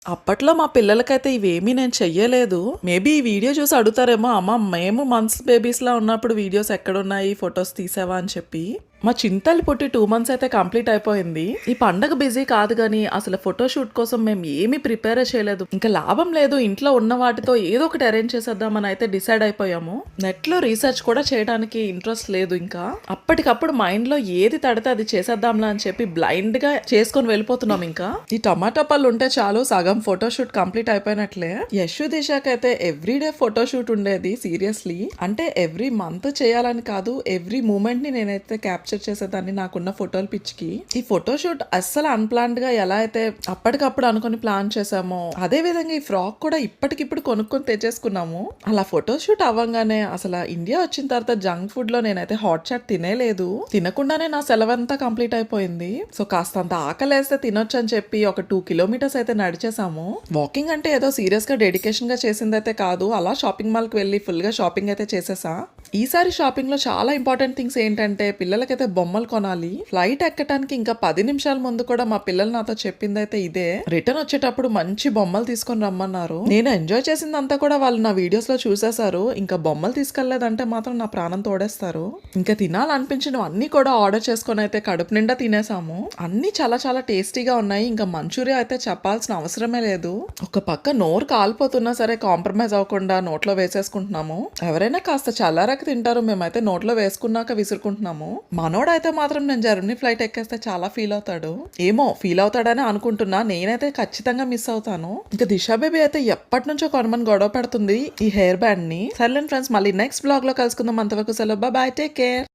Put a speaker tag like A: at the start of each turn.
A: అప్పట్లో మా పిల్లలకైతే ఇవేమీ నేను చెయ్యలేదు. మేబీ ఈ వీడియో చూసి అడుగుతారేమో, అమ్మ మేము మంత్స్ బేబీస్‌లా ఉన్నప్పుడు వీడియోస్ ఎక్కడున్నాయి? ఫోటోస్ తీసావా? అని చెప్పి. మా చింతలు పుట్టి 2 మంత్స్ అయితే కంప్లీట్ అయిపోయింది. ఈ పండగ బిజీ కాదు గానీ అసలు ఫోటోషూట్ కోసం మేము ఏమీ ప్రిపేరే చేయలేదు. ఇంకా లాభం లేదు, ఇంట్లో ఉన్న వాటితో ఏదో ఒకటి అరేంజ్ చేసేద్దామని అయితే డిసైడ్ అయిపోయాము. నెట్‌లో రీసెర్చ్ కూడా చేయడానికి ఇంట్రెస్ట్ లేదు ఇంకా. అప్పటికప్పుడు మైండ్‌లో ఏది తడితే అది చేసేద్దాంలా అని చెప్పి బ్లైండ్‌గా చేసుకొని వెళ్ళిపోతున్నాం ఇంకా. ఈ టమాటా పళ్ళు ఉంటే చాలు సగం photoshoot complete అయిపోయినట్లే. Yashu దిశాకైతే everyday photoshoot ఉండేది సీరియస్లీ. అంటే ఎవ్రీ మంత్ చేయాలని కాదు, ఎవ్రీ మూమెంట్ ని నేనైతే క్యాప్చర్ చేసేదాన్ని నాకున్న ఫోటోల పిచ్చికి. ఈ ఫోటోషూట్ అస్సలు అన్ప్లాన్డ్ గా ఎలా అయితే అప్పటికప్పుడు అనుకుని ప్లాన్ చేసామో అదే విధంగా ఈ ఫ్రాక్ కూడా ఇప్పటికిప్పుడు కొనుక్కొని తెచ్చేసుకున్నాము. అలా ఫోటోషూట్ అవ్వగానే అసలు ఇండియా వచ్చిన తర్వాత జంక్ ఫుడ్ లో నేనైతే హాట్ చాట్ తినేలేదు. తినకుండానే నా సెలవంతా కంప్లీట్ అయిపోయింది. సో కాస్తంత ఆకలేస్తే తినొచ్చు అని చెప్పి ఒక 2 కిలోమీటర్స్ అయితే నడిచేసాము. వాకింగ్ అంటే ఏదో సీరియస్ గా డెడికేషన్ గా చేసిందైతే కాదు, అలా షాపింగ్ మాల్ కి వెళ్ళి ఫుల్ గా షాపింగ్ అయితే చేసేసా. ఈసారి షాపింగ్ లో చాలా ఇంపార్టెంట్ థింగ్స్ ఏంటంటే పిల్లలకైతే బొమ్మలు కొనాలి. ఫ్లైట్ ఎక్కడానికి ఇంకా 10 నిమిషాల ముందు కూడా మా పిల్లలు నాతో చెప్పిందైతే ఇదే. రిటర్న్ వచ్చేటప్పుడు మంచి బొమ్మలు తీసుకొని రమ్మన్నారు. నేను ఎంజాయ్ చేసిందంతా కూడా వాళ్ళు నా వీడియోస్ లో చూసేశారు. ఇంకా బొమ్మలు తీసుకెళ్లేదంటే మాత్రం నా ప్రాణం తోడేస్తారు. ఇంకా తినాలనిపించినవి అన్ని కూడా ఆర్డర్ చేసుకొని అయితే కడుపు నిండా తినేసాము. అన్ని చాలా చాలా టేస్టీగా ఉన్నాయి. ఇంకా మంచూరియా అయితే చెప్పాల్సిన అవసరమే లేదు. ఒక పక్క నోరు కాలిపోతున్నా సరే కాంప్రమైజ్ అవ్వకుండా నోట్లో వేసేసుకుంటున్నాము. ఎవరైనా కాస్త చల్లారాక తింటారు, మేమైతే నోట్లో వేసుకున్నాక విసురుకుంటున్నాము. మనోడైతే మాత్రం నేను జర్మనీ ఫ్లైట్ ఎక్కేస్తే చాలా ఫీల్ అవుతాడు. ఏమో ఫీల్ అవుతాడని అనుకుంటున్నా, నేనైతే ఖచ్చితంగా మిస్ అవుతాను. ఇంకా దిశా బేబీ అయితే ఎప్పటి నుంచో కొనమని గొడవ పెడుతుంది ఈ హెయిర్ బ్యాండ్ ని. సర్లేండి ఫ్రెండ్స్, మళ్ళీ నెక్స్ట్ బ్లాగ్ లో కలుసుకుందాం. అంతవరకు సెలవు, బాయ్, టేక్ కేర్.